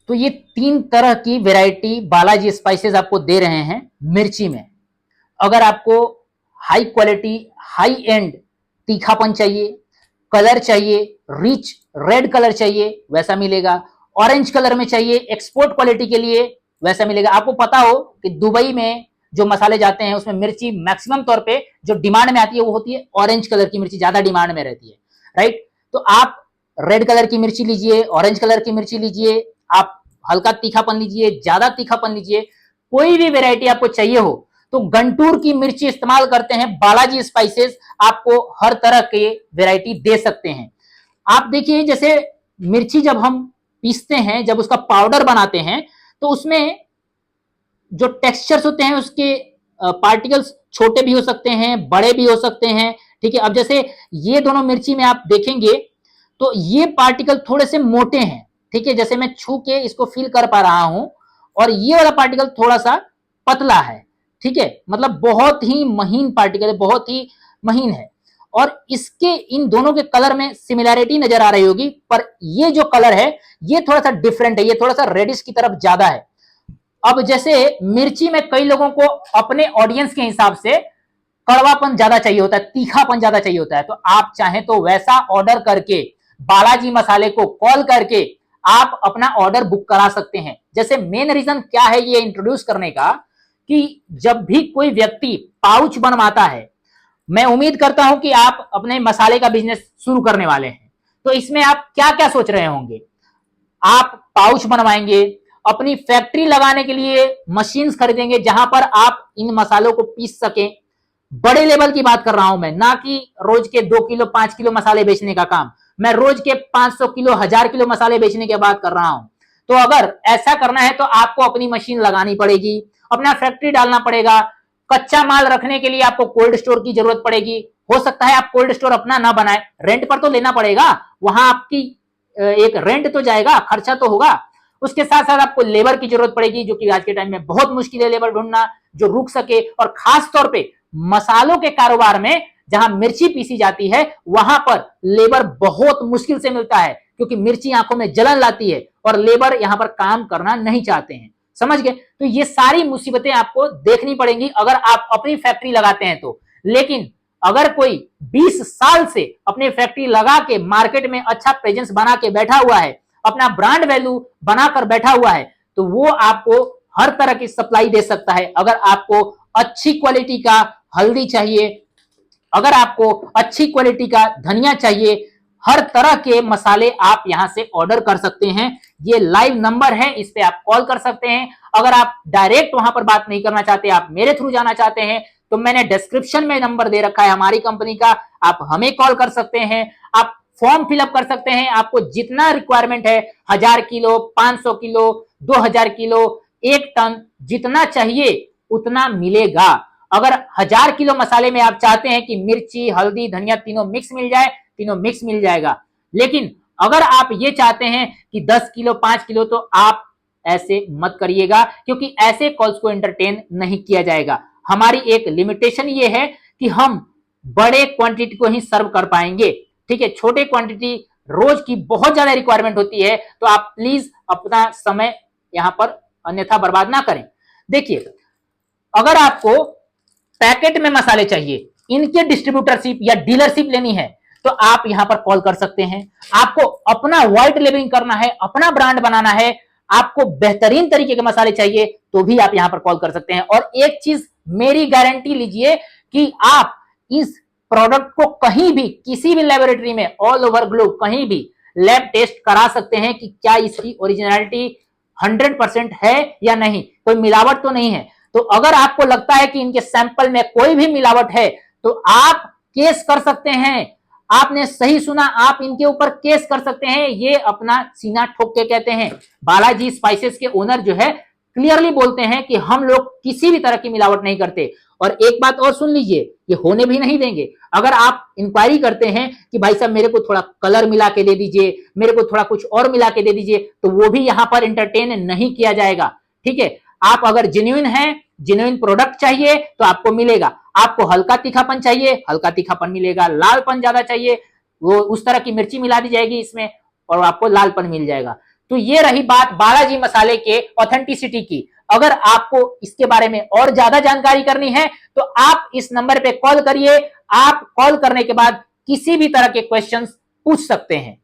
तो ये 3 तरह की वैरायटी बालाजी स्पाइसेस आपको दे रहे हैं मिर्ची में। अगर आपको हाई क्वालिटी, हाई एंड तीखापन चाहिए, कलर चाहिए, रिच रेड कलर चाहिए, वैसा मिलेगा। ऑरेंज कलर में चाहिए एक्सपोर्ट क्वालिटी के लिए, वैसा मिलेगा। आपको पता हो कि दुबई में जो मसाले जाते हैं उसमें मिर्ची मैक्सिमम तौर पे जो डिमांड में आती है वो होती है ऑरेंज कलर की मिर्ची, ज्यादा डिमांड में रहती है, राइट। तो आप रेड कलर की मिर्ची लीजिए, ऑरेंज कलर की मिर्ची लीजिए, आप हल्का तीखापन लीजिए, ज्यादा तीखापन लीजिए, कोई भी वेरायटी आपको चाहिए हो तो गंटूर की मिर्ची इस्तेमाल करते हैं बालाजी स्पाइसेस, आपको हर तरह के वेरायटी दे सकते हैं। आप देखिए जैसे मिर्ची जब हम पीसते हैं, जब उसका पाउडर बनाते हैं तो उसमें जो टेक्सचर्स होते हैं उसके पार्टिकल्स छोटे भी हो सकते हैं, बड़े भी हो सकते हैं, ठीक है। अब जैसे ये दोनों मिर्ची में आप देखेंगे तो ये पार्टिकल थोड़े से मोटे हैं, ठीक है, जैसे मैं छू के इसको फील कर पा रहा हूं, और ये वाला पार्टिकल थोड़ा सा पतला है, ठीक है, मतलब बहुत ही महीन पार्टिकल है, बहुत ही महीन है। और इसके इन दोनों के कलर में सिमिलैरिटी नजर आ रही होगी, पर ये जो कलर है ये थोड़ा सा डिफरेंट है, ये थोड़ा सा रेडिश की तरफ ज्यादा है। अब जैसे मिर्ची में कई लोगों को अपने ऑडियंस के हिसाब से कड़वापन ज्यादा चाहिए होता है, तीखापन ज्यादा चाहिए होता है, तो आप चाहें तो वैसा ऑर्डर करके बालाजी मसाले को कॉल करके आप अपना ऑर्डर बुक करा सकते हैं। जैसे मेन रीजन क्या है ये इंट्रोड्यूस करने का, कि जब भी कोई व्यक्ति पाउच बनवाता है, मैं उम्मीद करता हूं कि आप अपने मसाले का बिजनेस शुरू करने वाले हैं, तो इसमें आप क्या क्या सोच रहे होंगे। आप पाउच बनवाएंगे, अपनी फैक्ट्री लगाने के लिए मशीन्स खरीदेंगे जहां पर आप इन मसालों को पीस सकें। बड़े लेवल की बात कर रहा हूं मैं, ना कि रोज के 2 किलो 5 किलो मसाले बेचने का काम, मैं रोज के 500 किलो 1000 किलो मसाले बेचने की बात कर रहा हूं। तो अगर ऐसा करना है तो आपको अपनी मशीन लगानी पड़ेगी, अपना फैक्ट्री डालना पड़ेगा, कच्चा माल रखने के लिए आपको कोल्ड स्टोर की जरूरत पड़ेगी। हो सकता है आप कोल्ड स्टोर अपना ना बनाए, रेंट पर तो लेना पड़ेगा, वहां आपकी एक रेंट तो जाएगा, खर्चा तो होगा। उसके साथ साथ आपको लेबर की जरूरत पड़ेगी, जो कि आज के टाइम में बहुत मुश्किल है लेबर ढूंढना जो रुक सके। और खास तौर पे मसालों के कारोबार में जहां मिर्ची पीसी जाती है वहां पर लेबर बहुत मुश्किल से मिलता है, क्योंकि मिर्ची आंखों में जलन लाती है और लेबर यहां पर काम करना नहीं चाहते हैं, समझ गए। तो ये सारी मुसीबतें आपको देखनी पड़ेंगी अगर आप अपनी फैक्ट्री लगाते हैं तो। लेकिन अगर कोई 20 साल से अपनी फैक्ट्री लगा के मार्केट में अच्छा प्रेजेंस बना के बैठा हुआ है, अपना ब्रांड वैल्यू बनाकर बैठा हुआ है, तो वो आपको हर तरह की सप्लाई दे सकता है। अगर आपको अच्छी क्वालिटी का हल्दी चाहिए, अगर आपको अच्छी क्वालिटी का धनिया चाहिए, हर तरह के मसाले आप यहां से ऑर्डर कर सकते हैं। ये लाइव नंबर है, इस पे आप कॉल कर सकते हैं। अगर आप डायरेक्ट वहां पर बात नहीं करना चाहते, आप मेरे थ्रू जाना चाहते हैं, तो मैंने डिस्क्रिप्शन में नंबर दे रखा है हमारी कंपनी का, आप हमें कॉल कर सकते हैं। आप फॉर्म फिलअप कर सकते हैं, आपको जितना रिक्वायरमेंट है 1000 किलो 500 किलो 2000 किलो 1 टन जितना चाहिए उतना मिलेगा। अगर 1000 किलो मसाले में आप चाहते हैं कि मिर्ची हल्दी धनिया तीनों मिक्स मिल जाए, तीनों मिक्स मिल जाएगा। लेकिन अगर आप ये चाहते हैं कि 10 किलो 5 किलो, तो आप ऐसे मत करिएगा, क्योंकि ऐसे कॉल्स को एंटरटेन नहीं किया जाएगा। हमारी एक लिमिटेशन ये है कि हम बड़े क्वांटिटी को ही सर्व कर पाएंगे, ठीक है। छोटे क्वांटिटी रोज की बहुत ज्यादा रिक्वायरमेंट होती है, तो आप प्लीज अपना समय यहां पर अन्यथा बर्बाद ना करें। देखिए, अगर आपको पैकेट में मसाले चाहिए, इनके डिस्ट्रीब्यूटरशिप या डीलरशिप लेनी है, तो आप यहां पर कॉल कर सकते हैं। आपको अपना व्हाइट लेबलिंग करना है, अपना ब्रांड बनाना है, आपको बेहतरीन तरीके के मसाले चाहिए, तो भी आप यहां पर कॉल कर सकते हैं। और एक चीज मेरी गारंटी लीजिए कि आप इस प्रोडक्ट को कहीं भी किसी भी लेबोरेटरी में ऑल ओवर ग्लोब कहीं भी लैब टेस्ट करा सकते हैं कि क्या इसकी ओरिजिनलिटी 100% है या नहीं, कोई मिलावट तो नहीं है। तो अगर आपको लगता है कि इनके सैंपल में कोई भी मिलावट है, तो आप केस कर सकते हैं। आपने सही सुना, आप इनके ऊपर केस कर सकते हैं। ये अपना सीना ठोक के कहते हैं। बालाजी स्पाइसेस के ओनर जो है क्लियरली बोलते हैं कि हम लोग किसी भी तरह की मिलावट नहीं करते। और एक बात और सुन लीजिए, ये होने भी नहीं देंगे। अगर आप इंक्वायरी करते हैं कि भाई साहब मेरे को थोड़ा कलर मिला के दे दीजिए, मेरे को थोड़ा कुछ और मिला के दे दीजिए, तो वो भी यहां पर एंटरटेन नहीं किया जाएगा, ठीक है। आप अगर जेन्युइन हैं, जेन्युइन प्रोडक्ट चाहिए तो आपको मिलेगा। आपको हल्का तीखापन चाहिए, हल्का तीखापन मिलेगा। लालपन ज्यादा चाहिए, वो उस तरह की मिर्ची मिला दी जाएगी इसमें और आपको लालपन मिल जाएगा। तो ये रही बात बालाजी मसाले के ऑथेंटिसिटी की। अगर आपको इसके बारे में और ज्यादा जानकारी करनी है तो आप इस नंबर पे कॉल करिए। आप कॉल करने के बाद किसी भी तरह के क्वेश्चंस पूछ सकते हैं।